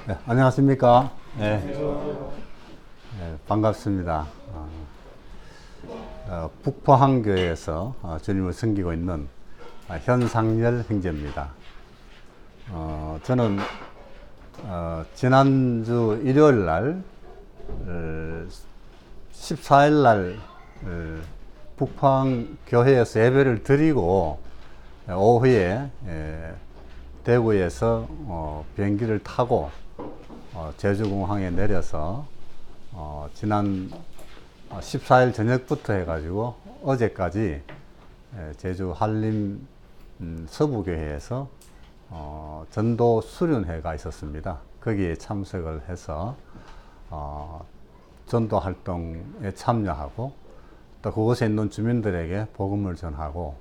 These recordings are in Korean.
네, 안녕하십니까? 네, 네, 반갑습니다. 북포항교회에서 주님을 섬기고 있는 현상열 형제입니다. 저는 지난주 일요일 날 14일 날 북포항 교회에서 예배를 드리고 오후에 대구에서 비행기를 타고 제주공항에 내려서 지난 14일 저녁부터 해가지고 어제까지 제주 한림 서부교회에서 전도 수련회가 있었습니다. 거기에 참석을 해서 전도 활동에 참여하고 또 그곳에 있는 주민들에게 복음을 전하고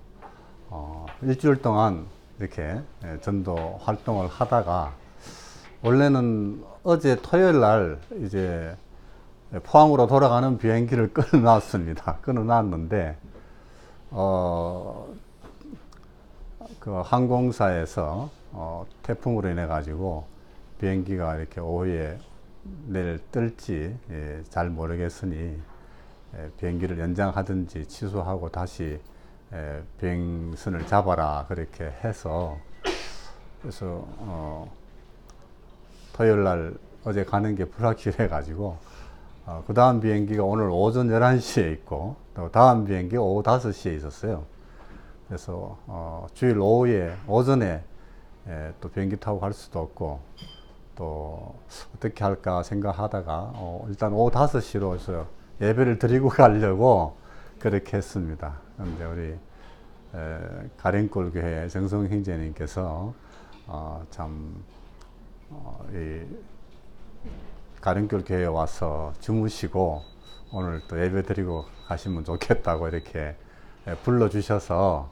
일주일 동안 이렇게 전도 활동을 하다가 원래는 어제 토요일 날 이제 포항으로 돌아가는 비행기를 끊어놨습니다. 끊어놨는데 그 항공사에서 태풍으로 인해 가지고 비행기가 이렇게 오후에 내일 뜰지 잘 모르겠으니 비행기를 연장하든지 취소하고 다시 비행선을 잡아라 그렇게 해서 그래서 토요일 날 어제 가는 게 불확실해 가지고 그 다음 비행기가 오늘 오전 11시에 있고 또 다음 비행기 오후 5시에 있었어요. 그래서 주일 오후에 오전에 또 비행기 타고 갈 수도 없고 또 어떻게 할까 생각하다가 일단 오후 5시로 해서 예배를 드리고 가려고 그렇게 했습니다. 그런데 우리 가랭골 교회 정성 형제님께서 이 가령길 교회에 와서 주무시고 오늘 또 예배 드리고 가시면 좋겠다고 이렇게 불러주셔서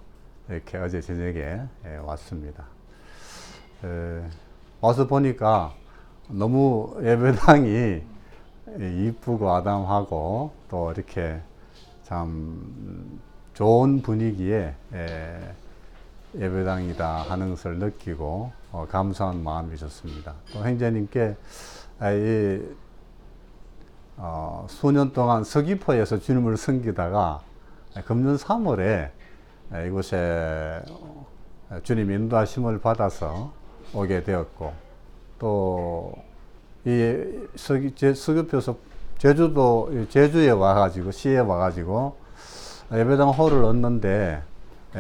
이렇게 어제 저녁에 왔습니다. 와서 보니까 너무 예배당이 이쁘고 아담하고 또 이렇게 참 좋은 분위기에 예배당이다 하는 것을 느끼고 감사한 마음이 좋습니다. 또 형제님께 수년 동안 서귀포에서 주님을 섬기다가 금년 3월에 이곳에 주님 인도하심을 받아서 오게 되었고 또 이 서귀포에서 제주에 와가지고 시에 와가지고 예배당 홀을 얻는데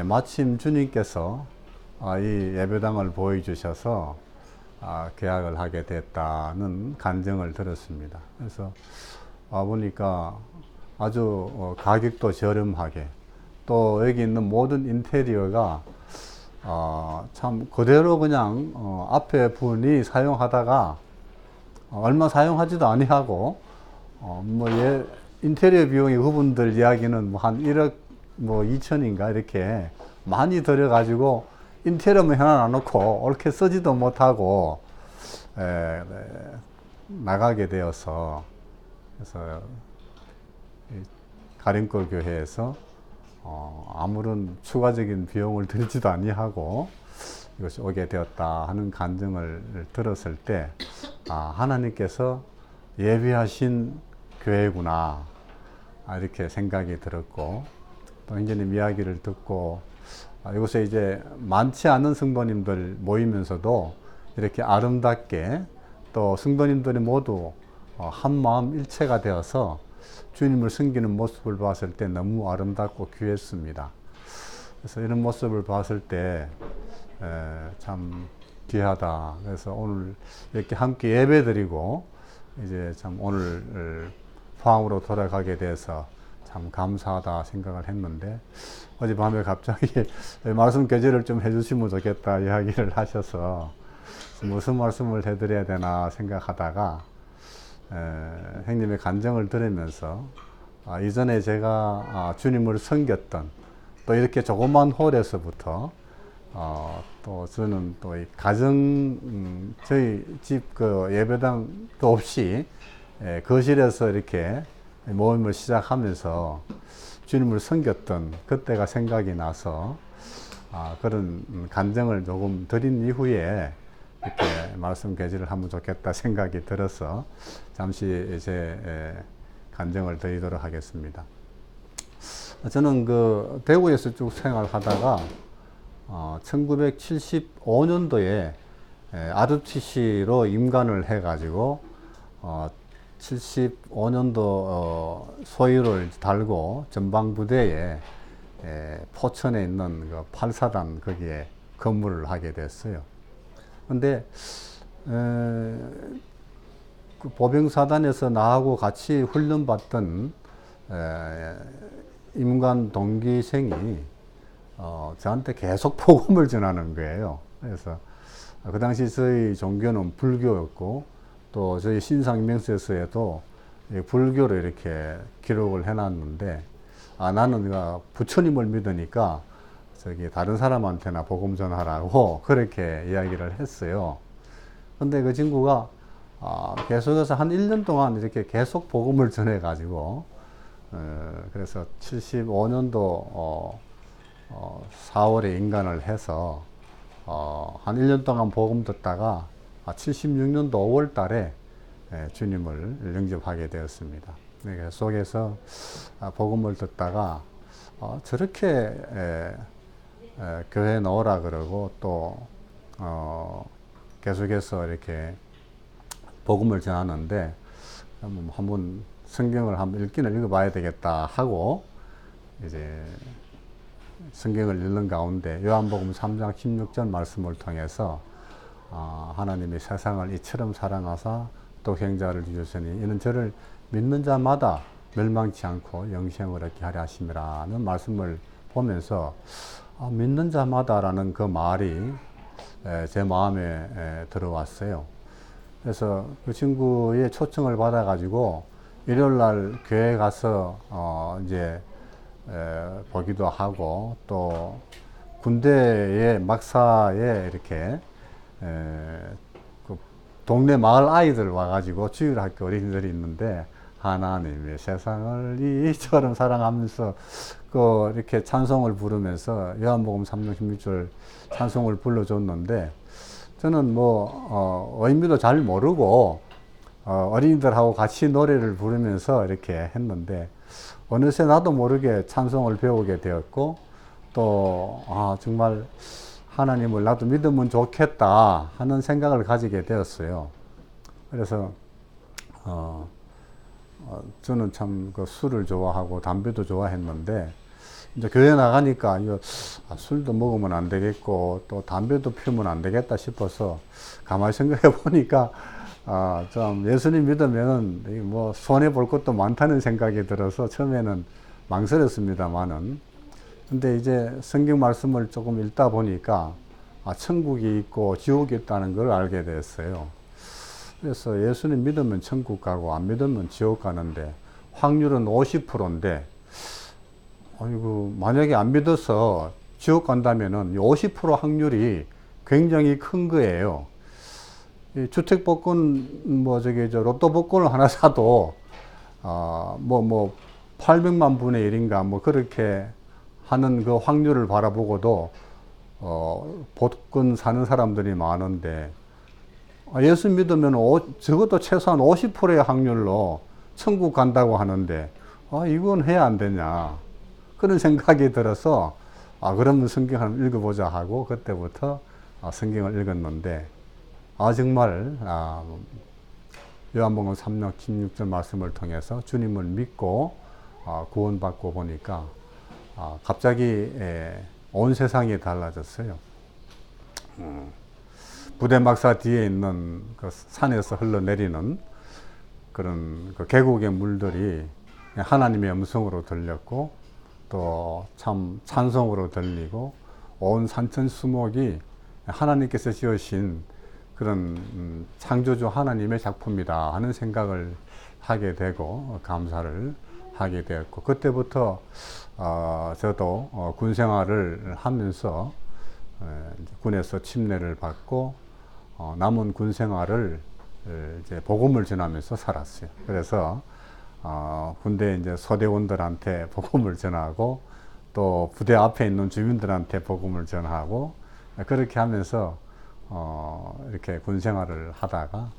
마침 주님께서 이 예배당을 보여주셔서 계약을 하게 됐다는 간증을 들었습니다. 그래서 와보니까 아주 가격도 저렴하게 또 여기 있는 모든 인테리어가 참 그대로 그냥 앞에 분이 사용하다가 얼마 사용하지도 아니하고 인테리어 비용이 그분들 이야기는 뭐 한 1억 2천인가 이렇게 많이 들여가지고 인테리어만 해놔놓고 옳게 쓰지도 못하고 나가게 되어서 그래서 가림골 교회에서 아무런 추가적인 비용을 들지도 아니하고 이것이 오게 되었다 하는 간증을 들었을 때 하나님께서 예비하신 교회구나 이렇게 생각이 들었고 또 형제님 이야기를 듣고 이곳에 이제 많지 않은 성도님들 모이면서도 이렇게 아름답게 또 성도님들이 모두 한 마음 일체가 되어서 주님을 섬기는 모습을 봤을 때 너무 아름답고 귀했습니다. 그래서 이런 모습을 봤을 때 참 귀하다. 그래서 오늘 이렇게 함께 예배 드리고 이제 참 오늘 포항으로 돌아가게 돼서 참 감사하다 생각을 했는데 어젯밤에 갑자기 말씀 교제를 좀 해주시면 좋겠다 이야기를 하셔서 무슨 말씀을 해드려야 되나 생각하다가 형님의 간증을 들으면서 이전에 제가 주님을 섬겼던 또 이렇게 조그만 홀에서부터 또 저는 또 이 저희 집 그 예배당도 없이 거실에서 이렇게 모임을 시작하면서 주님을 섬겼던 그때가 생각이 나서 그런 간증을 조금 드린 이후에 이렇게 말씀 계지를 하면 좋겠다 생각이 들어서 잠시 제 간증을 드리도록 하겠습니다. 저는 그 대구에서 쭉 생활하다가 1975년도에 ROTC로 임관을 해가지고 75년도 소위를 달고 전방부대에 포천에 있는 그 8사단 거기에 근무를 하게 됐어요. 근데 그 보병사단에서 나하고 같이 훈련받던 임관 동기생이 저한테 계속 복음을 전하는 거예요. 그래서 그 당시 저희 종교는 불교였고 또 저희 신상명세서에도 불교를 이렇게 기록을 해놨는데 나는 부처님을 믿으니까 저기 다른 사람한테나 복음 전하라고 그렇게 이야기를 했어요. 근데 그 친구가 계속해서 한 1년 동안 이렇게 계속 복음을 전해가지고 그래서 75년도 4월에 임관을 해서 한 1년 동안 복음 듣다가 76년도 5월 달에 주님을 영접하게 되었습니다. 그 속에서 복음을 듣다가 저렇게 교회 넣으라 그러고 또 계속해서 이렇게 복음을 전하는데 한번 성경을 한번 읽기는 읽어봐야 되겠다 하고 이제 성경을 읽는 가운데 요한복음 3장 16절 말씀을 통해서 하나님이 세상을 이처럼 사랑하사 또 형제를 주셨으니 이는 저를 믿는 자마다 멸망치 않고 영생을 얻게 하려 하심이라는 말씀을 보면서 믿는 자마다라는 그 말이 제 마음에 들어왔어요. 그래서 그 친구의 초청을 받아가지고 일요일날 교회 가서 이제 보기도 하고 또 군대의 막사에 이렇게 그 동네 마을 아이들 와가지고 주일학교 어린이들이 있는데 하나님의 세상을 이처럼 사랑하면서 그 이렇게 찬송을 부르면서 요한복음 3장 16절 찬송을 불러줬는데 저는 뭐 의미도 잘 모르고 어린이들하고 같이 노래를 부르면서 이렇게 했는데 어느새 나도 모르게 찬송을 배우게 되었고 또 정말 하나님을 나도 믿으면 좋겠다 하는 생각을 가지게 되었어요. 그래서 저는 참 그 술을 좋아하고 담배도 좋아했는데 이제 교회 나가니까 술도 먹으면 안 되겠고 또 담배도 피우면 안 되겠다 싶어서 가만히 생각해 보니까 좀 예수님 믿으면 뭐 손해 볼 것도 많다는 생각이 들어서 처음에는 망설였습니다만은 근데 이제 성경 말씀을 조금 읽다 보니까 천국이 있고 지옥이 있다는 걸 알게 됐어요. 그래서 예수님 믿으면 천국 가고 안 믿으면 지옥 가는데 확률은 50%인데 아이고 만약에 안 믿어서 지옥 간다면은 50% 확률이 굉장히 큰 거예요. 이 주택 복권 로또 복권을 하나 사도 800만 분의 1인가 뭐 그렇게 하는 그 확률을 바라보고도 복권 사는 사람들이 많은데 예수 믿으면 적어도 최소한 50%의 확률로 천국 간다고 하는데 이건 해야 안 되냐 그런 생각이 들어서 그러면 성경 한번 읽어보자 하고 그때부터 성경을 읽었는데 정말 요한복음 3장 16절 말씀을 통해서 주님을 믿고 구원받고 보니까 갑자기 온 세상이 달라졌어요. 부대막사 뒤에 있는 그 산에서 흘러내리는 그런 그 계곡의 물들이 하나님의 음성으로 들렸고 또 참 찬송으로 들리고 온 산천수목이 하나님께서 지으신 그런 창조주 하나님의 작품이다 하는 생각을 하게 되고 감사를 하게 되었고 그때부터 저도 군 생활을 하면서 군에서 침례를 받고 남은 군 생활을 이제 복음을 전하면서 살았어요. 그래서 군대 이제 소대원들한테 복음을 전하고 또 부대 앞에 있는 주민들한테 복음을 전하고 그렇게 하면서 이렇게 군 생활을 하다가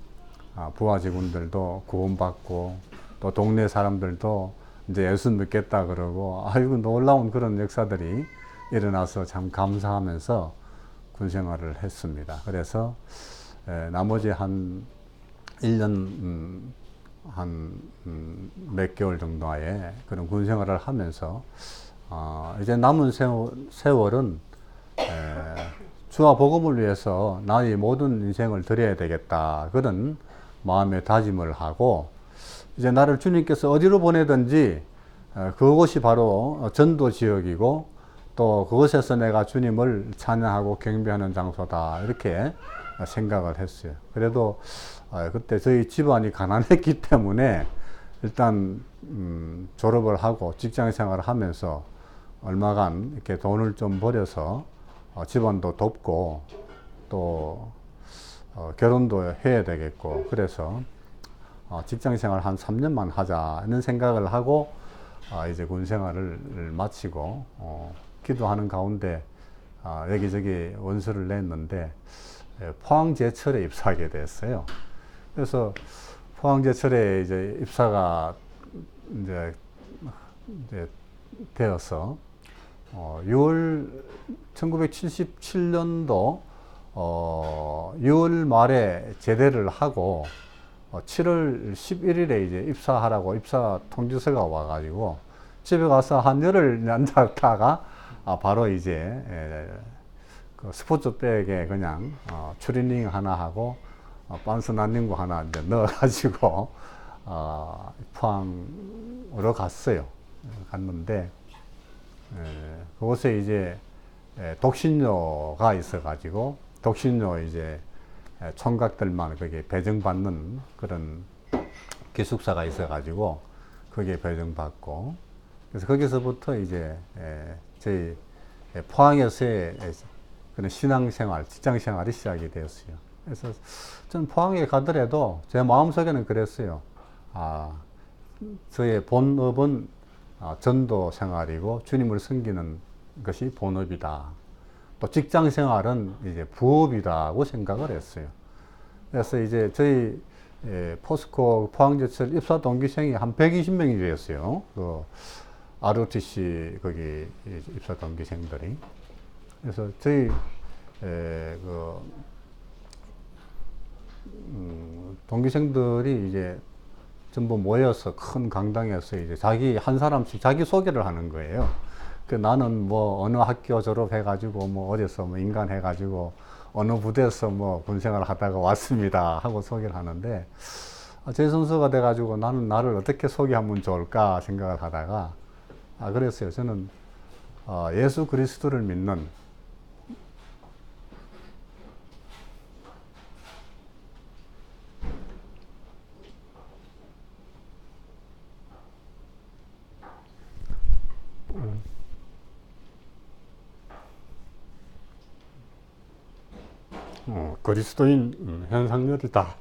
부하 직원들도 구원받고 또 동네 사람들도 이제 예수 믿겠다 그러고 아이고 놀라운 그런 역사들이 일어나서 참 감사하면서 군 생활을 했습니다. 그래서 나머지 한 1년 몇 개월 정도의 그런 군 생활을 하면서 이제 남은 세월은 주와 복음을 위해서 나의 모든 인생을 드려야 되겠다 그런 마음의 다짐을 하고 이제 나를 주님께서 어디로 보내든지 그것이 바로 전도 지역이고 또 그것에서 내가 주님을 찬양하고 경배하는 장소다 이렇게 생각을 했어요. 그래도 그때 저희 집안이 가난했기 때문에 일단 졸업을 하고 직장 생활을 하면서 얼마간 이렇게 돈을 좀 벌여서 집안도 돕고 또 결혼도 해야 되겠고 그래서 직장 생활 한 3년만 하자는 생각을 하고 이제 군 생활을 마치고 기도하는 가운데 여기저기 원서를 냈는데 포항제철에 입사하게 됐어요. 그래서 포항제철에 이제 입사가 이제 되어서 1977년도 6월 말에 제대를 하고 7월 11일에 이제 입사하라고 입사 통지서가 와가지고 집에 가서 한 열흘 앉았다가 바로 이제 그 스포츠백에 그냥 추리닝 하나 하고 반스 난닝구 하나 이제 넣어가지고 포항으로 갔어요. 갔는데 그곳에 이제 독신료가 있어가지고 독신료 이제 총각들만 거기에 배정받는 그런 기숙사가 있어가지고 거기에 배정받고 그래서 거기서부터 이제 저희 포항에서의 그런 신앙생활, 직장생활이 시작이 되었어요. 그래서 전 포항에 가더라도 제 마음속에는 그랬어요. 저의 본업은 전도 생활이고 주님을 섬기는 것이 본업이다. 또 직장 생활은 이제 부업이라고 생각을 했어요. 그래서 이제 저희 포스코 포항제철 입사 동기생이 한 120명이 되었어요. 그 ROTC 거기 입사 동기생들이. 그래서 저희 동기생들이 이제 전부 모여서 큰 강당에서 이제 자기 한 사람씩 자기 소개를 하는 거예요. 그 나는 뭐 어느 학교 졸업해가지고 뭐 어디서 뭐 인간 해가지고 어느 부대에서 뭐 군생활 하다가 왔습니다 하고 소개를 하는데 제 순서가 돼가지고 나는 나를 어떻게 소개하면 좋을까 생각을 하다가 그랬어요. 저는 예수 그리스도를 믿는 그리스도인 현상열이다.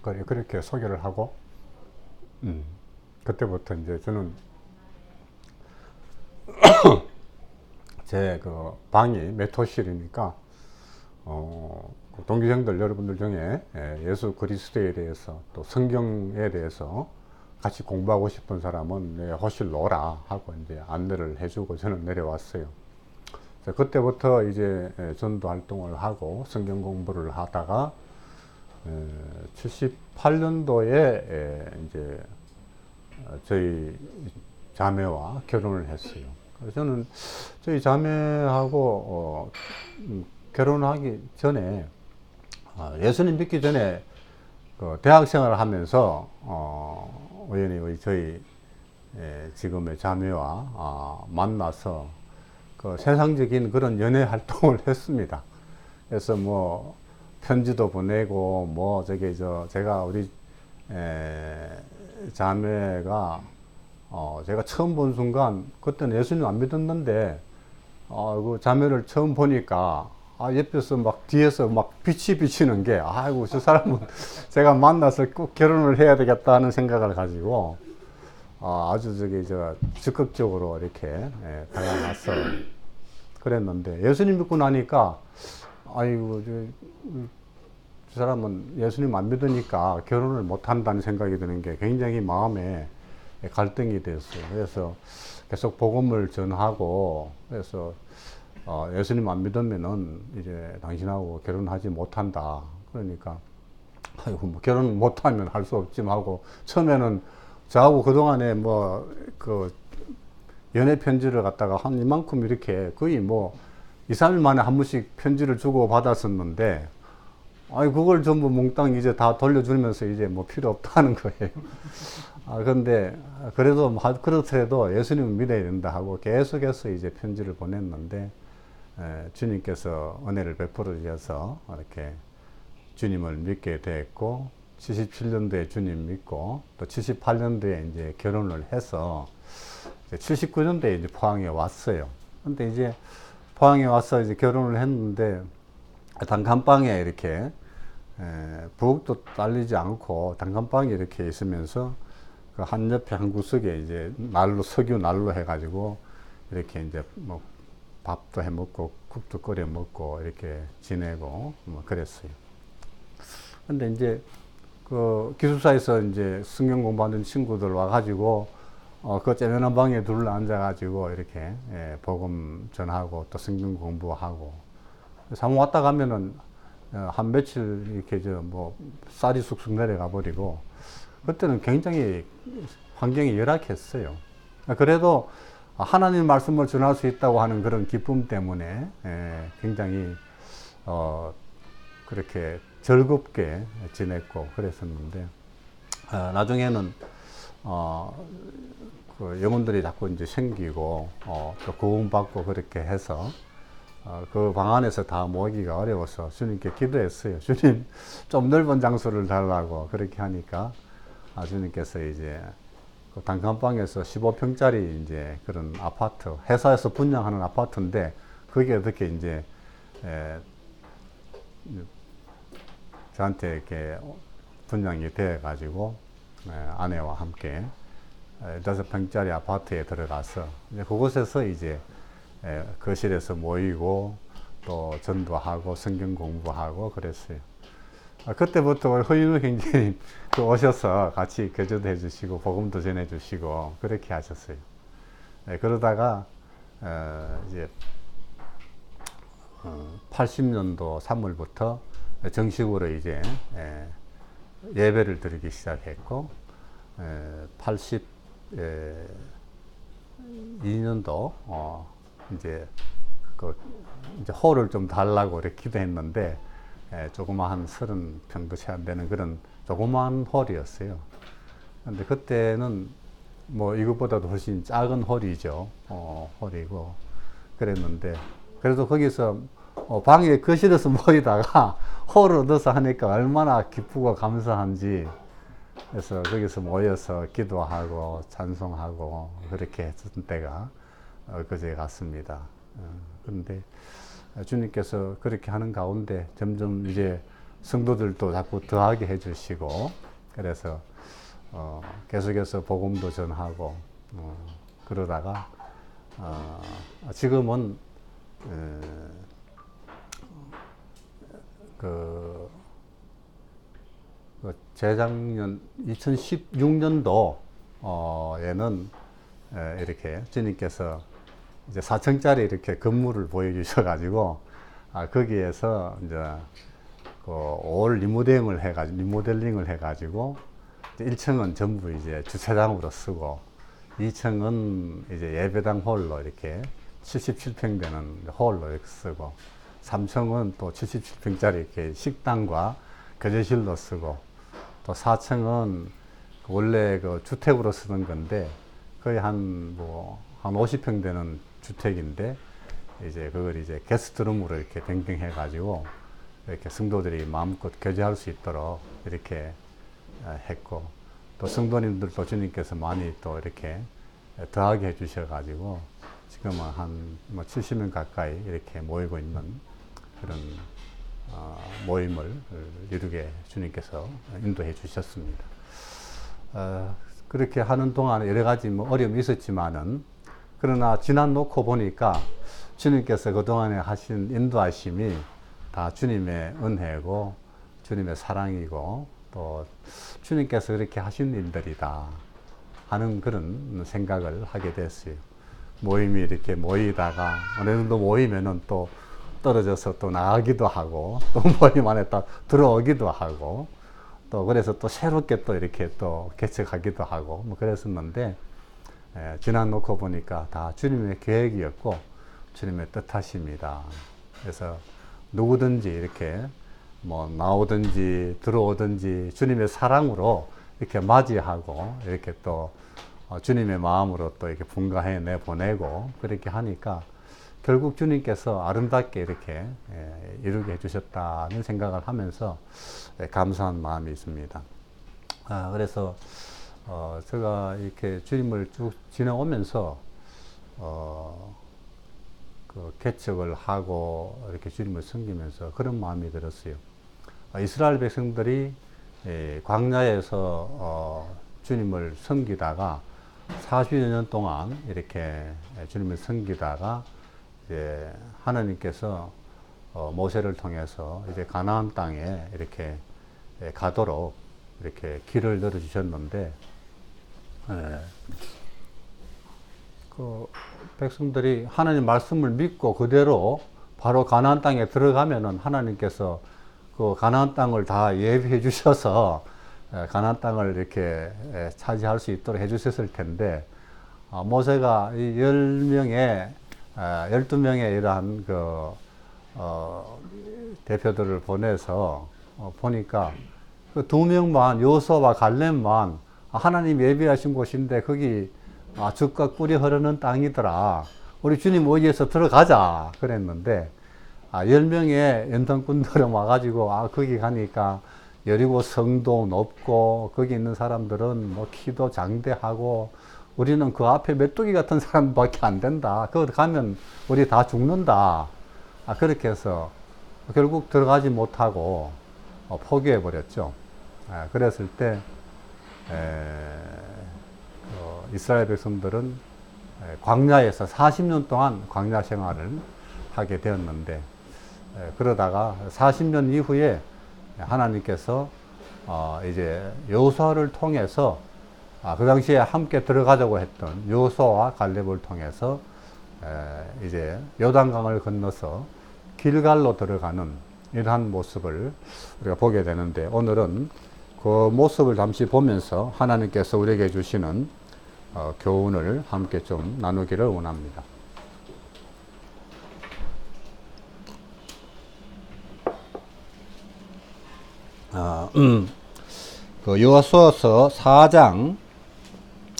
그렇게 소개를 하고 그때부터 이제 저는 제 그 방이 메토실이니까 동기생들 여러분들 중에 예수 그리스도에 대해서 또 성경에 대해서 같이 공부하고 싶은 사람은 호실로 오라 하고 이제 안내를 해주고 저는 내려왔어요. 그때부터 이제 전도 활동을 하고 성경 공부를 하다가 78년도에 이제 저희 자매와 결혼을 했어요. 그래서 저는 저희 자매하고 결혼하기 전에 예수님 믿기 전에 그 대학 생활을 하면서 우연히 저희 지금의 자매와 만나서 그 세상적인 그런 연애 활동을 했습니다. 그래서 뭐 편지도 보내고 뭐 제가 우리 자매가 제가 처음 본 순간 그때는 예수님 안 믿었는데 그 자매를 처음 보니까 옆에서 막 뒤에서 막 빛이 비치는 게 아이고 저 사람은 제가 만나서 꼭 결혼을 해야 되겠다 하는 생각을 가지고 아주 적극적으로 이렇게 다가가서 그랬는데 예수님 믿고 나니까 아이고 저 사람은 예수님 안 믿으니까 결혼을 못 한다는 생각이 드는 게 굉장히 마음에 갈등이 됐어요. 그래서 계속 복음을 전하고 그래서 예수님 안 믿으면은 이제 당신하고 결혼하지 못한다. 그러니까 아이고 뭐 결혼 못하면 할 수 없지 하고 처음에는 저하고 그동안에 뭐 그 연애 편지를 갖다가 한 이만큼 이렇게 거의 뭐 2, 3일 만에 한 번씩 편지를 주고 받았었는데 아니 그걸 전부 몽땅 이제 다 돌려주면서 이제 뭐 필요 없다는 거예요. 근데 그래도 그렇더라도 예수님을 믿어야 된다 하고 계속해서 이제 편지를 보냈는데 주님께서 은혜를 베풀어 주셔서 이렇게 주님을 믿게 됐고 77년도에 주님 믿고 또 78년도에 이제 결혼을 해서 79년도에 이제 포항에 왔어요. 근데 이제 포항에 와서 이제 결혼을 했는데 단칸방에 이렇게 부엌도 딸리지 않고 단칸방에 이렇게 있으면서 그 한 옆에 한 구석에 이제 난로 석유 난로 해가지고 이렇게 이제 뭐 밥도 해 먹고 국도 끓여 먹고 이렇게 지내고 뭐 그랬어요. 근데 이제 그 기숙사에서 이제 성경 공부하는 친구들 와가지고 그 째면한 방에 둘러 앉아가지고 이렇게 복음 전하고 또 성경 공부하고 사무 왔다 가면은 한 며칠 이렇게 저 뭐 쌀이 쑥쑥 내려가 버리고 그때는 굉장히 환경이 열악했어요. 그래도 하나님 말씀을 전할 수 있다고 하는 그런 기쁨 때문에 굉장히 그렇게 즐겁게 지냈고 그랬었는데 나중에는 그 영혼들이 자꾸 이제 생기고 또 구원받고 그렇게 해서 그 방 안에서 다 모으기가 어려워서 주님께 기도했어요. 주님 좀 넓은 장소를 달라고 그렇게 하니까 주님께서 이제 그 단칸방에서 15평짜리 이제 그런 아파트 회사에서 분양하는 아파트인데 그게 어떻게 이제 저한테 이렇게 분양이 돼 가지고 아내와 함께 5평짜리 아파트에 들어가서 이제 그곳에서 이제 거실에서 모이고 또 전도하고 성경 공부하고 그랬어요. 그때부터 허윤우 형제님 오셔서 같이 교제도 해주시고 복음도 전해주시고 그렇게 하셨어요. 그러다가 이제 80년도 3월부터 정식으로 이제 예배를 드리기 시작했고 82년도 이제 이제 홀을 좀 달라고 이렇게 기도했는데 조그마한 30평도 채 안 되는 그런 조그마한 홀이었어요. 근데 그때는 뭐 이것보다도 훨씬 작은 홀이죠. 홀이고 그랬는데 그래도 거기서 방에 거실에서 모이다가 홀을 얻어서 하니까 얼마나 기쁘고 감사한지 그래서 거기서 모여서 기도하고 찬송하고 그렇게 했던 때가 그제 같습니다. 그런데 주님께서 그렇게 하는 가운데 점점 이제 성도들도 자꾸 더하게 해주시고 그래서 계속해서 복음도 전하고 그러다가 지금은 그 재작년 2016년도에는 이렇게 주님께서 이제 4층짜리 이렇게 건물을 보여주셔가지고 거기에서 이제 올 리모델링을 해가지고 1층은 전부 이제 주차장으로 쓰고 2층은 이제 예배당 홀로 이렇게 77평 되는 홀로 이렇게 쓰고 3층은 또 77평짜리 이렇게 식당과 교제실로 쓰고 또 4층은 원래 그 주택으로 쓰는 건데 거의 한 50평 되는 주택인데 이제 그걸 이제 게스트룸으로 이렇게 변경해 가지고 이렇게 성도들이 마음껏 교제할 수 있도록 이렇게 했고 또 성도님들도 주님께서 많이 또 이렇게 더하게 해 주셔 가지고 지금은 한 70명 가까이 이렇게 모이고 있는 그런 모임을 이루게 주님께서 인도해 주셨습니다. 그렇게 하는 동안에 여러 가지 어려움이 있었지만은 그러나 지난 놓고 보니까 주님께서 그동안에 하신 인도하심이 다 주님의 은혜고 주님의 사랑이고 또 주님께서 그렇게 하신 일들이다 하는 그런 생각을 하게 됐어요. 모임이 이렇게 모이다가 어느 정도 모이면은 또 떨어져서 또 나가기도 하고 또 모임 안에 또 들어오기도 하고 또 그래서 또 새롭게 또 이렇게 또 개척하기도 하고 뭐 그랬었는데 지난 놓고 보니까 다 주님의 계획이었고 주님의 뜻하십니다. 그래서 누구든지 이렇게 뭐 나오든지 들어오든지 주님의 사랑으로 이렇게 맞이하고 이렇게 또 주님의 마음으로 또 이렇게 분가해 내 보내고 그렇게 하니까 결국 주님께서 아름답게 이렇게 이루게 해주셨다는 생각을 하면서 감사한 마음이 있습니다. 그래서 제가 이렇게 주님을 쭉 지내오면서 그 개척을 하고 이렇게 주님을 섬기면서 그런 마음이 들었어요. 이스라엘 백성들이 광야에서 주님을 섬기다가 40여 년 동안 이렇게 주님을 섬기다가 이제 하나님께서 모세를 통해서 이제 가나안 땅에 이렇게 가도록 이렇게 길을 열어 주셨는데 그 백성들이 하나님 말씀을 믿고 그대로 바로 가나안 땅에 들어가면은 하나님께서 그 가나안 땅을 다 예비해 주셔서 가나안 땅을 이렇게 차지할 수 있도록 해 주셨을 텐데 모세가 이 12명의 이러한 그 대표들을 보내서 보니까 그 2명만 여호수아와 갈렙만 하나님 예비하신 곳인데 거기 즙과 꿀이 흐르는 땅이더라. 우리 주님 의지해서 들어가자 그랬는데 10명의 연탄꾼들은 와가지고 거기 가니까 여리고 성도 높고 거기 있는 사람들은 뭐 키도 장대하고 우리는 그 앞에 메뚜기 같은 사람밖에 안 된다. 거기 가면 우리 다 죽는다. 그렇게 해서 결국 들어가지 못하고 포기해 버렸죠. 그랬을 때 이스라엘 백성들은 광야에서 40년 동안 광야 생활을 하게 되었는데 그러다가 40년 이후에 하나님께서 이제 여호수아를 통해서 그 당시에 함께 들어가자고 했던 여호수아와 갈렙을 통해서 이제 요단강을 건너서 길갈로 들어가는 이러한 모습을 우리가 보게 되는데 오늘은 그 모습을 잠시 보면서 하나님께서 우리에게 주시는 교훈을 함께 좀 나누기를 원합니다. 그 여호수아서 4장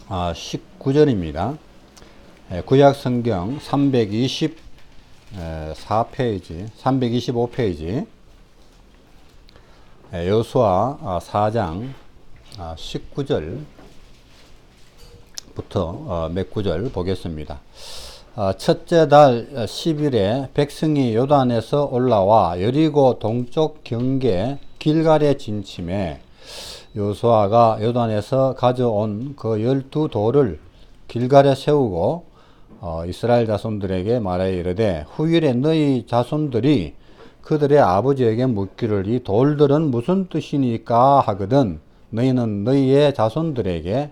19절입니다. 구약 성경 324페이지, 325페이지. 여호수아 4장 19절부터 몇 구절 보겠습니다. 첫째 달 10일에 백성이 요단에서 올라와 여리고 동쪽 경계 길갈에 진침해 여호수아가 요단에서 가져온 그 12돌을 길갈에 세우고 이스라엘 자손들에게 말하여 이르되 후일에 너희 자손들이 그들의 아버지에게 묻기를 이 돌들은 무슨 뜻이니까 하거든 너희는 너희의 자손들에게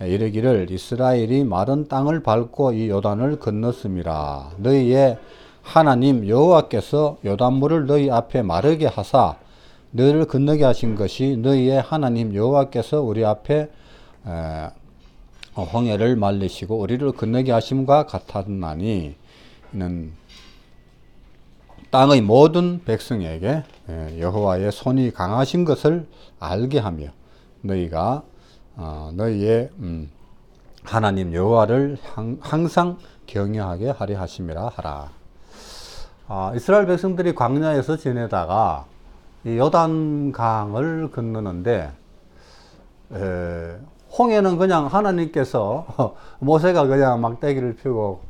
이르기를 이스라엘이 마른 땅을 밟고 이 요단을 건넜음이라. 너희의 하나님 여호와께서 요단물을 너희 앞에 마르게 하사 너희를 건너게 하신 것이 너희의 하나님 여호와께서 우리 앞에 홍해를 말리시고 우리를 건너게 하심과 같았나니 이는 땅의 모든 백성에게 여호와의 손이 강하신 것을 알게 하며 너희가 너희의 하나님 여호와를 항상 경외하게 하려 하심이라 하라. 이스라엘 백성들이 광야에서 지내다가 이 요단강을 건너는데 홍해는 그냥 하나님께서 모세가 그냥 막대기를 펴고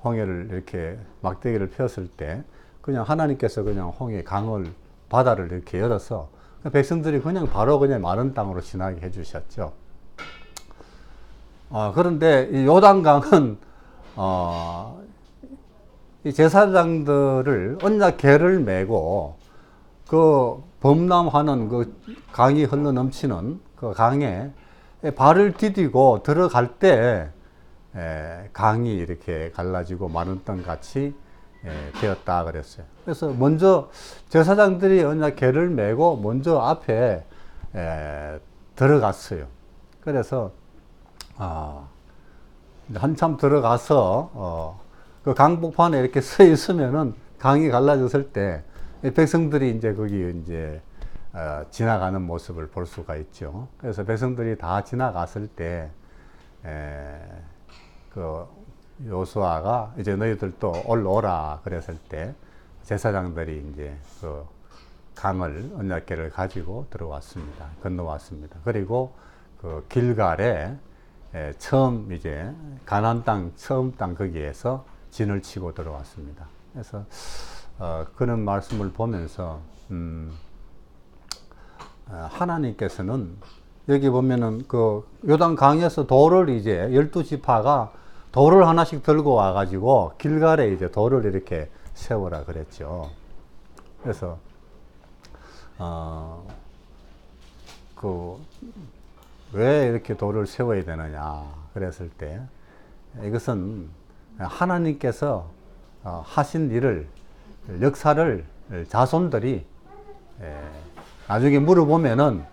홍해를 이렇게 막대기를 폈을 때 그냥 하나님께서 그냥 홍해 강을 바다를 이렇게 열어서 백성들이 그냥 바로 그냥 마른 땅으로 지나게 해주셨죠. 그런데 이 요단강은 이 제사장들을 언약궤를 메고 그 범람하는 그 강이 흘러 넘치는 그 강에 발을 디디고 들어갈 때 강이 이렇게 갈라지고 마른 땅 같이 되었다 그랬어요. 그래서 먼저 제사장들이 언약궤를 메고 먼저 앞에 들어갔어요. 그래서 한참 들어가서 그 강복판에 이렇게 서 있으면은 강이 갈라졌을 때 백성들이 이제 거기 이제 지나가는 모습을 볼 수가 있죠. 그래서 백성들이 다 지나갔을 때 그 요수아가 이제 너희들도 올라오라 그랬을 때 제사장들이 이제 그 강을 언약궤를 가지고 들어왔습니다. 건너왔습니다. 그리고 그 길갈에 처음 이제 가나안 땅 처음 땅 거기에서 진을 치고 들어왔습니다. 그래서 그런 말씀을 보면서 하나님께서는 여기 보면은 그 요단 강에서 돌을 이제 12지파가 돌을 하나씩 들고 와가지고 길갈에 이제 돌을 이렇게 세워라 그랬죠. 그래서 왜 이렇게 돌을 세워야 되느냐 그랬을 때 이것은 하나님께서 하신 일을 역사를 자손들이 나중에 물어보면은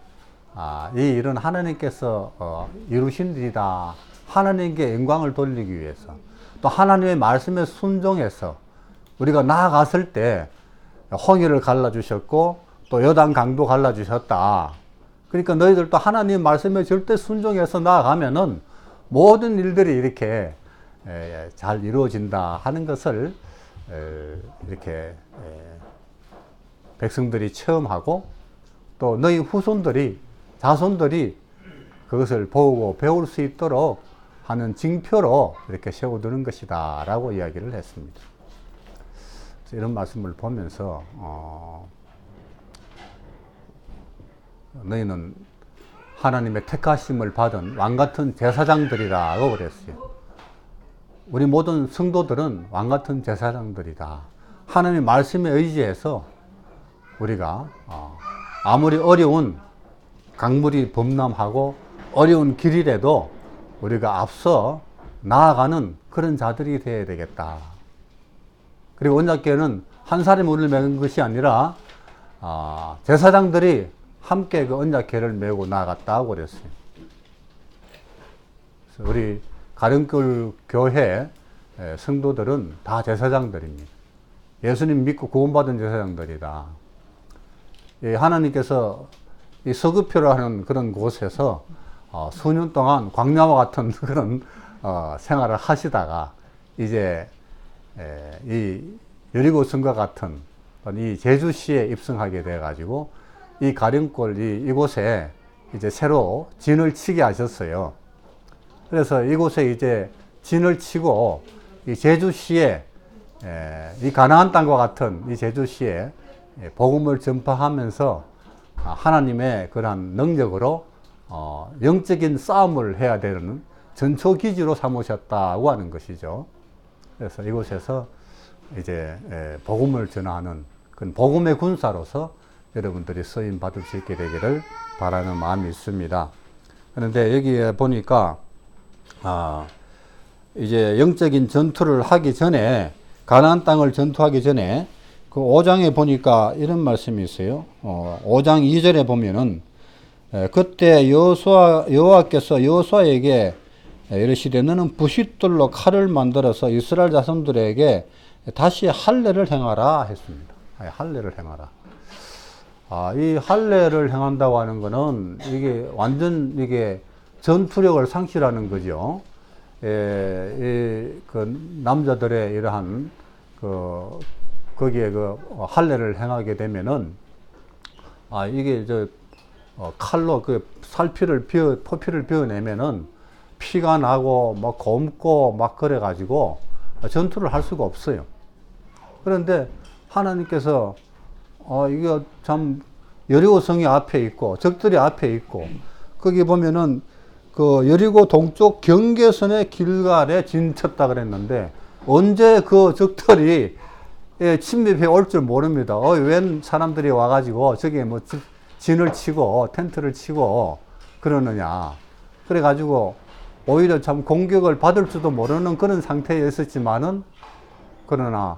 이 일은 하나님께서 이루신 일이다. 하나님께 영광을 돌리기 위해서 또 하나님의 말씀에 순종해서 우리가 나아갔을 때 홍해를 갈라주셨고 또 요단 강도 갈라주셨다. 그러니까 너희들도 하나님 말씀에 절대 순종해서 나아가면은 모든 일들이 이렇게 잘 이루어진다 하는 것을 이렇게 백성들이 체험하고 또 너희 후손들이 자손들이 그것을 보고 배울 수 있도록 하는 징표로 이렇게 세워두는 것이다 라고 이야기를 했습니다. 이런 말씀을 보면서 너희는 하나님의 택하심을 받은 왕같은 제사장들이라고 그랬어요. 우리 모든 성도들은 왕같은 제사장들이다. 하나님의 말씀에 의지해서 우리가 아무리 어려운 강물이 범람하고 어려운 길이라도 우리가 앞서 나아가는 그런 자들이 되어야 되겠다. 그리고 언약궤는 한 사람이 우리를 메는 것이 아니라 제사장들이 함께 그 언약궤를 메고 나아갔다고 그랬어요. 그래서 우리 가령길 교회 성도들은 다 제사장들입니다. 예수님 믿고 구원받은 제사장들이다. 하나님께서 이 서급표라는 그런 곳에서 수년 동안 광야와 같은 그런 생활을 하시다가 이제 이 여리고성과 같은 이 제주시에 입성하게 돼 가지고 이 가령골 이곳에 이제 새로 진을 치게 하셨어요. 그래서 이곳에 이제 진을 치고 이 제주시에 이 가나안 땅과 같은 이 제주시에 복음을 전파하면서 하나님의 그러한 능력으로 영적인 싸움을 해야 되는 전초기지로 삼으셨다고 하는 것이죠. 그래서 이곳에서 이제 복음을 전하는 그런 복음의 군사로서 여러분들이 쓰임 받을 수 있게 되기를 바라는 마음이 있습니다. 그런데 여기에 보니까 이제 영적인 전투를 하기 전에 가나안 땅을 전투하기 전에 그 5장에 보니까 이런 말씀이 있어요. 5장 2절에 보면은 그때 여호와께서 여호수아에게 이르시되 너는 부싯돌로 칼을 만들어서 이스라엘 자손들에게 다시 할례를 행하라 했습니다. 할례를 행하라. 이 할례를 행한다고 하는 것은 이게 완전 이게 전투력을 상실하는 거죠. 그 남자들의 이러한 거기에 할례를 행하게 되면은 이게 칼로 포피를 베어내면은 피가 나고 막 곪고 막 그래 가지고 전투를 할 수가 없어요. 그런데 하나님께서 이거 참 여리고성이 앞에 있고 적들이 앞에 있고 거기 보면은 그 여리고 동쪽 경계선의 길갈에 진쳤다 그랬는데 언제 그 적들이 침입해 올 줄 모릅니다. 웬 사람들이 와가지고 저기 뭐 진을 치고 텐트를 치고 그러느냐. 그래가지고 오히려 참 공격을 받을 줄도 모르는 그런 상태에 있었지만은 그러나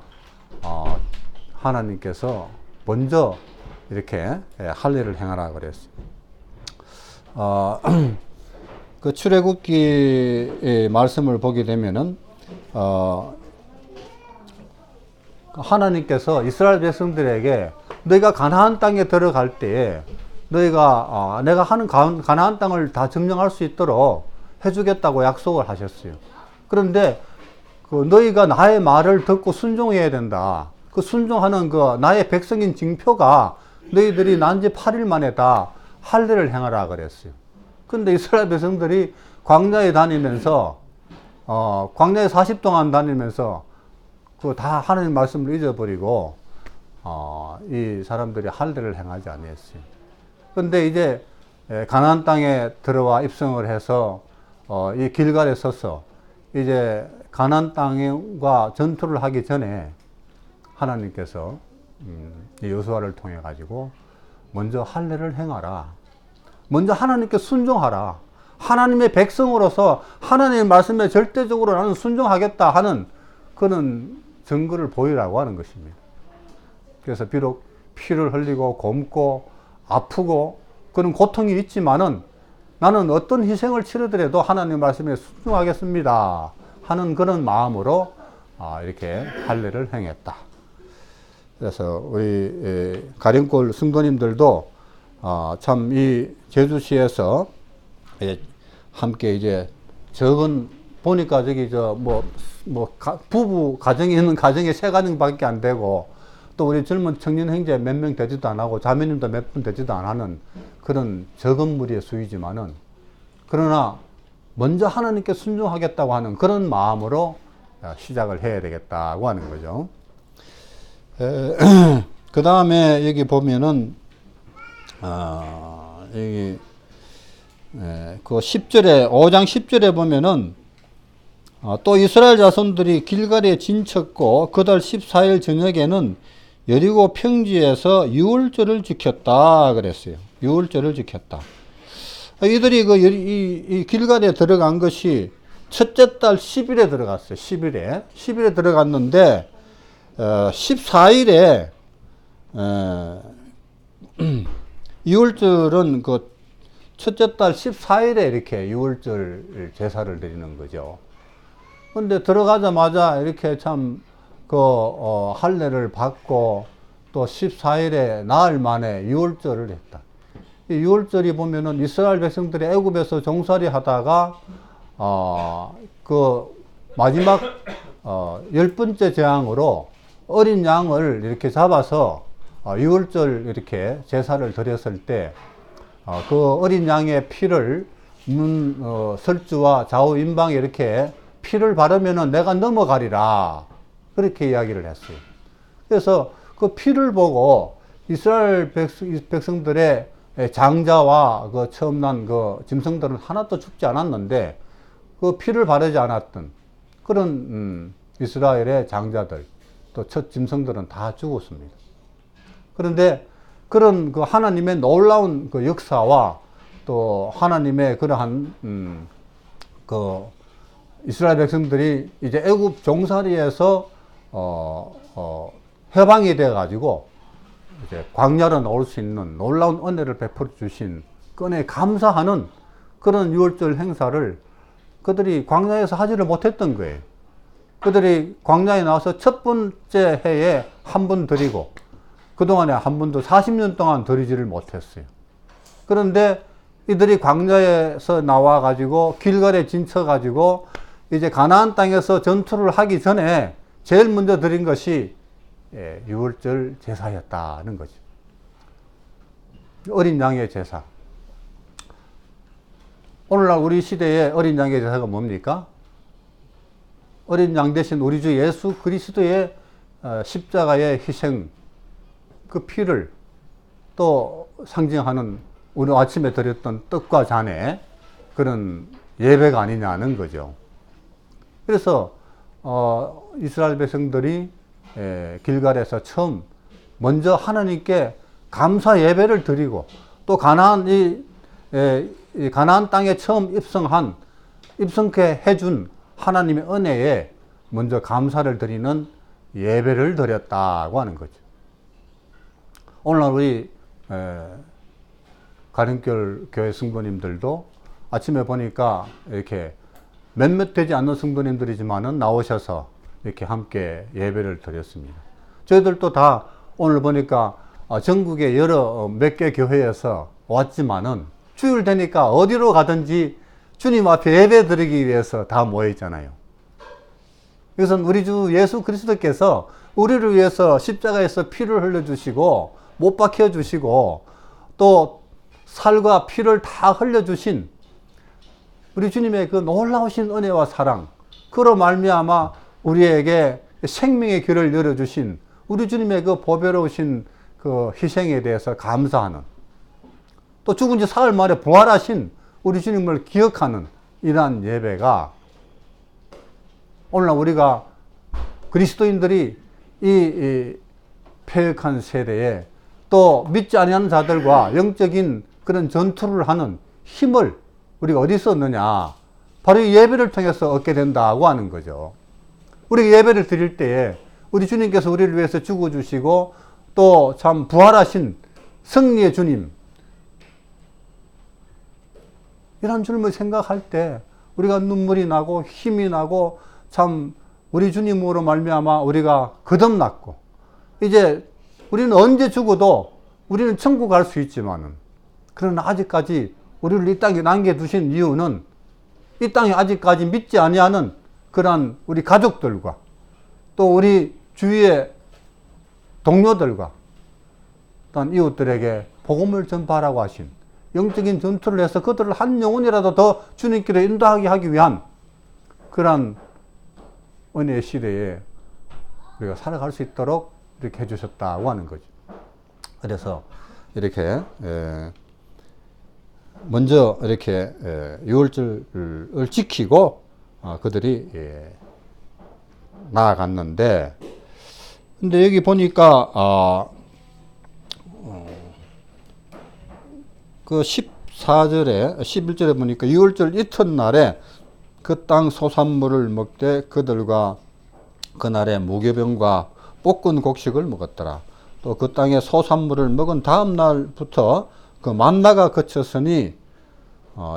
하나님께서 먼저 이렇게 할례를 행하라 그랬어요. 그 출애굽기 말씀을 보게 되면은 하나님께서 이스라엘 백성들에게 너희가 가나안 땅에 들어갈 때에 너희가 내가 하는 가나안 땅을 다 점령할 수 있도록 해주겠다고 약속을 하셨어요. 그런데 그 너희가 나의 말을 듣고 순종해야 된다. 그 순종하는 그 나의 백성인 징표가 너희들이 난 지 8일 만에 다 할례를 행하라 그랬어요. 근데 이스라엘 백성들이 광야에 다니면서 광야에 40 동안 다니면서 그 다 하나님 말씀을 잊어버리고 이 사람들이 할례를 행하지 아니했어요. 근데 이제 가나안 땅에 들어와 입성을 해서 이 길갈에 서서 이제 가나안 땅과 전투를 하기 전에 하나님께서 이 여호수아를 통해 가지고 먼저 할례를 행하라. 먼저 하나님께 순종하라. 하나님의 백성으로서 하나님의 말씀에 절대적으로 나는 순종하겠다 하는 그런 증거를 보이라고 하는 것입니다. 그래서 비록 피를 흘리고 곪고 아프고 그런 고통이 있지만은 나는 어떤 희생을 치르더라도 하나님 말씀에 순종하겠습니다 하는 그런 마음으로 이렇게 할례를 행했다. 그래서 우리 가령골 성도님들도 참 이 제주시에서 함께 이제 적은 보니까 저기 부부 가정이 있는 가정이 3가정밖에 안 되고 또 우리 젊은 청년 형제 몇 명 되지도 안 하고 자매님도 몇 분 되지도 안 하는 그런 적은 무리의 수이지만은 그러나 먼저 하나님께 순종하겠다고 하는 그런 마음으로 시작을 해야 되겠다고 하는 거죠. 그 다음에 여기 보면은 여기 그 10절에 5장 10절에 보면은 또 이스라엘 자손들이 길갈에 진쳤고 그달 14일 저녁에는 여리고 평지에서 유월절을 지켰다 그랬어요. 유월절을 지켰다. 이들이 이 길갈에 들어간 것이 첫째 달 10일에 들어갔어요. 10일에 들어갔는데 14일에 유월절은 그 첫째 달 14일에 이렇게 유월절 제사를 드리는 거죠. 근데 들어가자마자 이렇게 참 할례를 받고 또 14일에 나흘 만에 유월절을 했다. 이 유월절이 보면은 이스라엘 백성들이 애굽에서 종살이 하다가 그 마지막 10번째 재앙으로 어린 양을 이렇게 잡아서 유월절 이렇게 제사를 드렸을 때 그 어린 양의 피를 설주와 좌우 임방에 이렇게 피를 바르면은 내가 넘어가리라 그렇게 이야기를 했어요. 그래서 그 피를 보고 이스라엘 백성들의 장자와 그 처음 난 그 짐승들은 하나도 죽지 않았는데 그 피를 바르지 않았던 그런 이스라엘의 장자들 또 첫 짐승들은 다 죽었습니다. 그런데 그런 그 하나님의 놀라운 그 역사와 또 하나님의 그러한 그 이스라엘 백성들이 이제 애굽 종살이에서 해방이 되어 가지고 이제 광야로 나올 수 있는 놀라운 은혜를 베풀어 주신 그에 감사하는 그런 유월절 행사를 그들이 광야에서 하지를 못했던 거예요. 그들이 광야에 나와서 첫 번째 해에 한 번 드리고 그동안에 한 번도 40년 동안 드리지를 못했어요. 그런데 이들이 광야에서 나와 가지고 길갈에 진쳐 가지고 이제 가나안 땅에서 전투를 하기 전에 제일 먼저 드린 것이 유월절 제사였다는 거죠. 어린 양의 제사. 오늘날 우리 시대의 어린 양의 제사가 뭡니까? 어린 양 대신 우리 주 예수 그리스도의 십자가의 희생, 그 피를 또 상징하는 오늘 아침에 드렸던 떡과 잔에 그런 예배가 아니냐는 거죠. 그래서 이스라엘 백성들이 길갈에서 처음 먼저 하나님께 감사 예배를 드리고 또 가나안 땅에 처음 입성케 해준 하나님의 은혜에 먼저 감사를 드리는 예배를 드렸다고 하는 거죠. 오늘날 우리 가령길 교회 성도님들도 아침에 보니까 이렇게 몇몇 되지 않는 성도님들이지만은 나오셔서 이렇게 함께 예배를 드렸습니다. 저희들도 다 오늘 보니까 전국의 여러 몇 개 교회에서 왔지만은 주일 되니까 어디로 가든지 주님 앞에 예배 드리기 위해서 다 모여 있잖아요. 이것은 우리 주 예수 그리스도께서 우리를 위해서 십자가에서 피를 흘려주시고 못 박혀주시고 또 살과 피를 다 흘려주신 우리 주님의 그 놀라우신 은혜와 사랑, 그로 말미암아 우리에게 생명의 길을 열어주신 우리 주님의 그 보배로우신 그 희생에 대해서 감사하는, 또 죽은 지 사흘 만에 부활하신 우리 주님을 기억하는 이러한 예배가 오늘날 우리가 그리스도인들이 이 패역한 세대에 또 믿지 아니하는 자들과 영적인 그런 전투를 하는 힘을 우리가 어디서 얻느냐? 바로 이 예배를 통해서 얻게 된다고 하는 거죠. 우리가 예배를 드릴 때에 우리 주님께서 우리를 위해서 죽어주시고 또 참 부활하신 승리의 주님, 이런 주님을 생각할 때 우리가 눈물이 나고 힘이 나고 참 우리 주님으로 말미암아 우리가 거듭났고, 이제 우리는 언제 죽어도 우리는 천국 갈 수 있지만은, 그러나 아직까지 우리를 이 땅에 남겨두신 이유는 이 땅에 아직까지 믿지 아니하는 그러한 우리 가족들과 또 우리 주위의 동료들과 또한 이웃들에게 복음을 전파하라고 하신 영적인 전투를 해서 그들을 한 영혼이라도 더 주님께로 인도하게 하기 위한 그러한 은혜의 시대에 우리가 살아갈 수 있도록 이렇게 해주셨다고 하는 거죠. 그래서 이렇게 먼저 이렇게 유월절을 지키고 그들이 나아갔는데, 근데 여기 보니까 그 14절에 11절에 보니까 유월절 이튿날에 그 땅 소산물을 먹되 그들과 그날에 무교병과 볶은 곡식을 먹었더라. 또 그 땅에 소산물을 먹은 다음 날부터 그 만나가 그쳤으니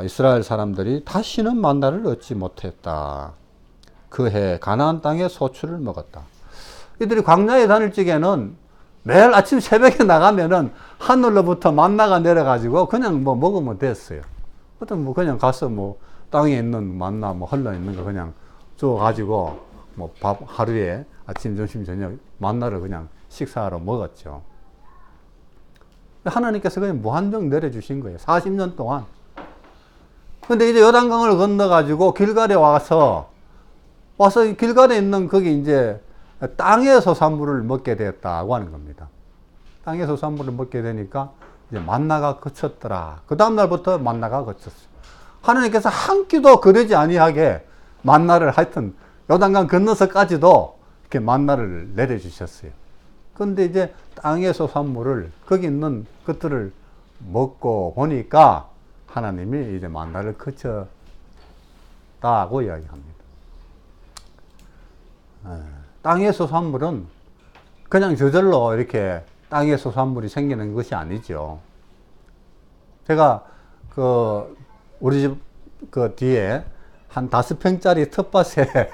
이스라엘 사람들이 다시는 만나를 얻지 못했다. 그 해 가나안 땅에 소출을 먹었다. 이들이 광야에 다닐 적에는 매일 아침 새벽에 나가면은 하늘로부터 만나가 내려가지고 그냥 뭐 먹으면 됐어요. 어떤 뭐 그냥 가서 뭐 땅에 있는 만나 뭐 흘러 있는 거 그냥 주워가지고 뭐 밥 하루에 아침, 점심, 저녁 만나를 그냥 식사하러 먹었죠. 하나님께서 그냥 무한정 내려주신 거예요. 40년 동안. 근데 이제 요단강을 건너가지고 길갈에 와서 길갈에 있는 거기 이제 땅의 소산물을 먹게 되었다고 하는 겁니다. 땅의 소산물을 먹게 되니까 이제 만나가 그쳤더라. 그 다음날부터 만나가 그쳤어요. 하나님께서 한 끼도 거르지 아니하게 만나를 하여튼 요단강 건너서까지도 이렇게 만나를 내려주셨어요. 그런데 이제 땅의 소산물을 거기 있는 것들을 먹고 보니까 하나님이 이제 만나를 그쳤다고 이야기합니다. 땅의 소산물은 그냥 저절로 이렇게 땅의 소산물이 생기는 것이 아니죠. 제가 우리 집 뒤에 한 5평짜리 텃밭에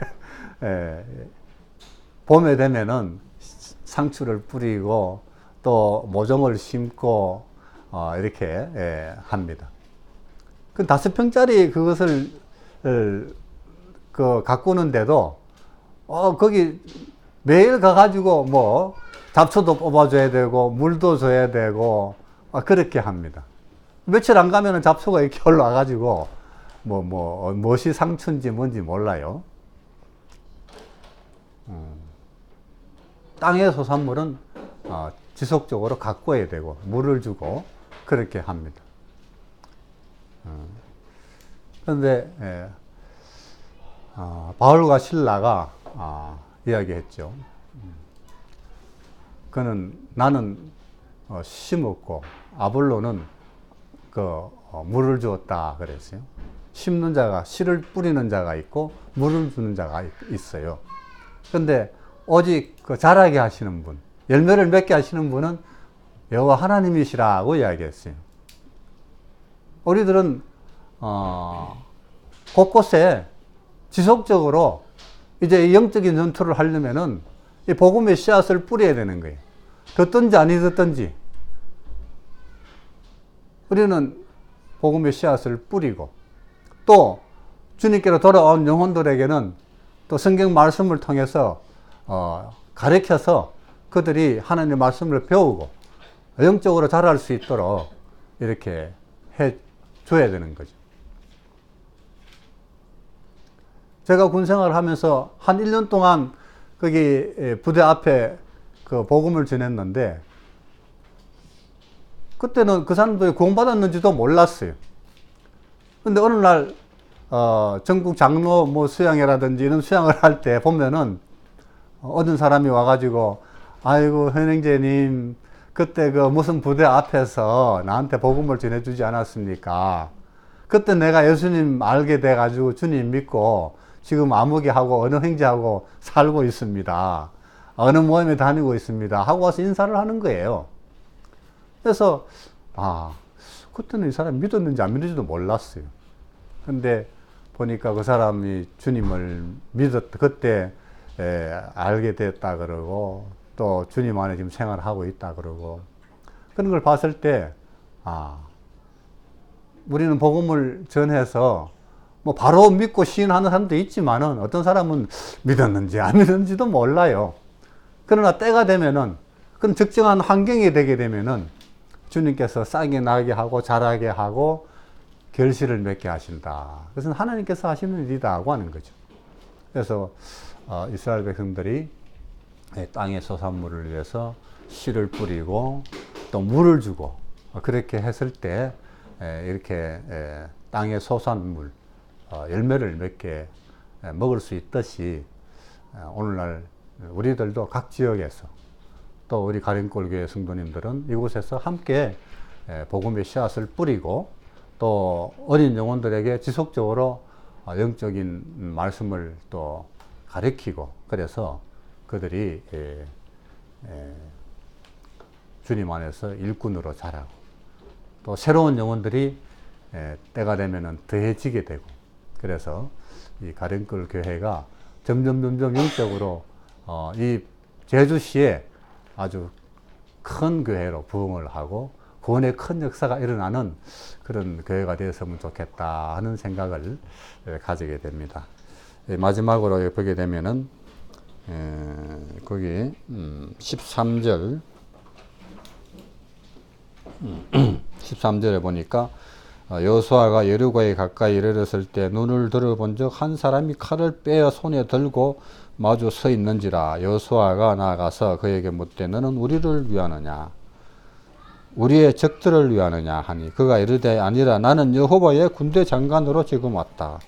봄에 되면은 상추를 뿌리고 또 모종을 심고 이렇게 합니다. 그 5평짜리 그것을 가꾸는데도 거기 매일 가가지고 뭐 잡초도 뽑아줘야 되고 물도 줘야 되고 그렇게 합니다. 며칠 안 가면은 잡초가 이렇게 올라와가지고 무엇이 상추인지 뭔지 몰라요. 땅의 소산물은 지속적으로 가꿔야 되고 물을 주고 그렇게 합니다. 그런데 바울과 실라가 이야기했죠. 그는 나는 심었고 아볼로는 물을 주었다 그랬어요. 심는 자가, 씨를 뿌리는 자가 있고 물을 주는 자가 있어요. 그런데 오직 자라게 하시는 분, 열매를 맺게 하시는 분은 여호와 하나님이시라고 이야기했어요. 우리들은 곳곳에 지속적으로 이제 영적인 전투를 하려면은 이 복음의 씨앗을 뿌려야 되는 거예요. 듣든지 아니 듣든지 우리는 복음의 씨앗을 뿌리고, 또 주님께로 돌아온 영혼들에게는 또 성경 말씀을 통해서 가르쳐서 그들이 하나님의 말씀을 배우고 영적으로 자랄 수 있도록 이렇게 해 줘야 되는 거죠. 제가 군 생활을 하면서 한 1년 동안 거기 부대 앞에 그 복음을 전했는데, 그때는 그 사람들이 구원받았는지도 몰랐어요. 근데 어느 날 전국 장로 수양회라든지 이런 수양을 할 때 보면은 어떤 사람이 와가지고, 아이고 현행제님 그때 그 무슨 부대 앞에서 나한테 복음을 전해주지 않았습니까? 그때 내가 예수님 알게 돼가지고 주님 믿고 지금 아무개하고 어느 행제하고 살고 있습니다. 어느 모임에 다니고 있습니다. 하고 와서 인사를 하는 거예요. 그래서 그때는 이 사람이 믿었는지 안 믿었는지도 몰랐어요. 근데 보니까 그 사람이 주님을 그때 알게 됐다 그러고, 또 주님 안에 지금 생활하고 있다 그러고, 그런 걸 봤을 때 우리는 복음을 전해서 바로 믿고 시인하는 사람도 있지만은 어떤 사람은 믿었는지 안 믿었는지도 몰라요. 그러나 때가 되면은, 그런 적정한 환경이 되게 되면은 주님께서 싹이 나게 하고 자라게 하고 결실을 맺게 하신다. 그것은 하나님께서 하시는 일이다고 하는 거죠. 그래서 이스라엘 백성들이 땅의 소산물을 위해서 씨를 뿌리고 또 물을 주고, 그렇게 했을 때 이렇게 땅의 소산물, 열매를 맺게 먹을 수 있듯이, 오늘날 우리들도 각 지역에서, 또 우리 가림골교회 성도님들은 이곳에서 함께 복음의 씨앗을 뿌리고, 또 어린 영혼들에게 지속적으로 영적인 말씀을 또 가르치고, 그래서 그들이 주님 안에서 일꾼으로 자라고, 또 새로운 영혼들이 때가 되면은 더해지게 되고, 그래서 이 가림골 교회가 점점 영적으로 이 제주시에 아주 큰 교회로 부흥을 하고 구원의 큰 역사가 일어나는 그런 교회가 되었으면 좋겠다 하는 생각을 가지게 됩니다. 마지막으로 보게 되면은 거기 13절 13절에 보니까 여호수아가 여리고에 가까이 이르렀을 때 눈을 들어본 적 한 사람이 칼을 빼어 손에 들고 마주 서 있는지라. 여호수아가 나아가서 그에게 묻되 너는 우리를 위하느냐 우리의 적들을 위하느냐 하니 그가 이르되 아니라 나는 여호와의 군대 장관으로 지금 왔다.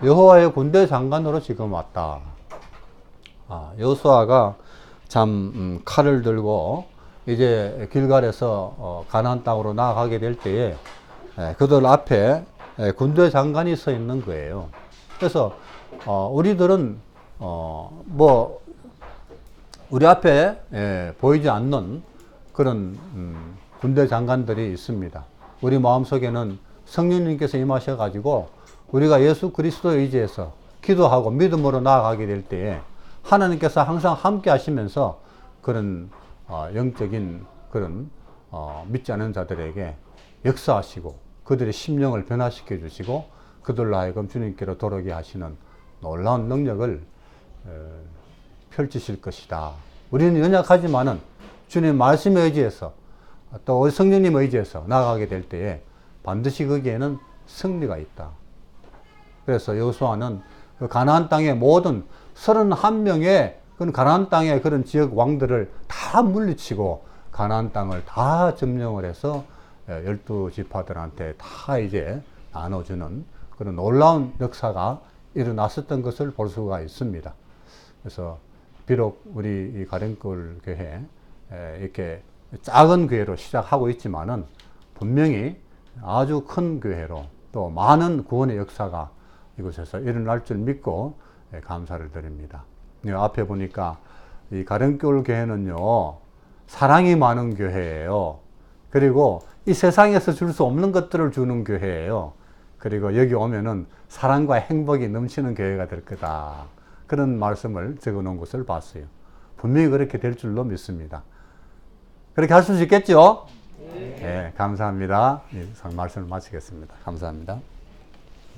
여호와의 군대 장관으로 지금 왔다. 여호수아가 참 칼을 들고 이제 길갈에서 가나안 땅으로 나아가게 될 때에 그들 앞에 군대 장관이 서 있는 거예요. 그래서 우리들은 우리 앞에 보이지 않는 그런 군대 장관들이 있습니다. 우리 마음속에는 성령님께서 임하셔가지고 우리가 예수 그리스도에 의지해서 기도하고 믿음으로 나아가게 될 때에 하나님께서 항상 함께 하시면서 그런 영적인 그런 믿지 않는 자들에게 역사하시고 그들의 심령을 변화시켜 주시고 그들로 하여금 주님께로 돌아오게 하시는 놀라운 능력을 펼치실 것이다. 우리는 연약하지만은 주님 말씀에 의지해서 또 성령님 의지해서 나아가게 될 때에 반드시 거기에는 승리가 있다. 그래서 여호수아는 그 가나안 땅의 모든 31명의 그런 가나안 땅의 그런 지역 왕들을 다 물리치고 가나안 땅을 다 점령을 해서 12지파들한테 다 이제 나눠주는 그런 놀라운 역사가 일어났었던 것을 볼 수가 있습니다. 그래서 비록 우리 이 가령골 교회 이렇게 작은 교회로 시작하고 있지만은 분명히 아주 큰 교회로 또 많은 구원의 역사가 이곳에서 일어날 줄 믿고 감사를 드립니다. 앞에 보니까 이 가령골 교회는요, 사랑이 많은 교회예요. 그리고 이 세상에서 줄 수 없는 것들을 주는 교회예요. 그리고 여기 오면은 사랑과 행복이 넘치는 교회가 될 거다. 그런 말씀을 적어 놓은 것을 봤어요. 분명히 그렇게 될 줄로 믿습니다. 그렇게 할 수 있겠죠? 네, 감사합니다. 말씀을 마치겠습니다. 감사합니다.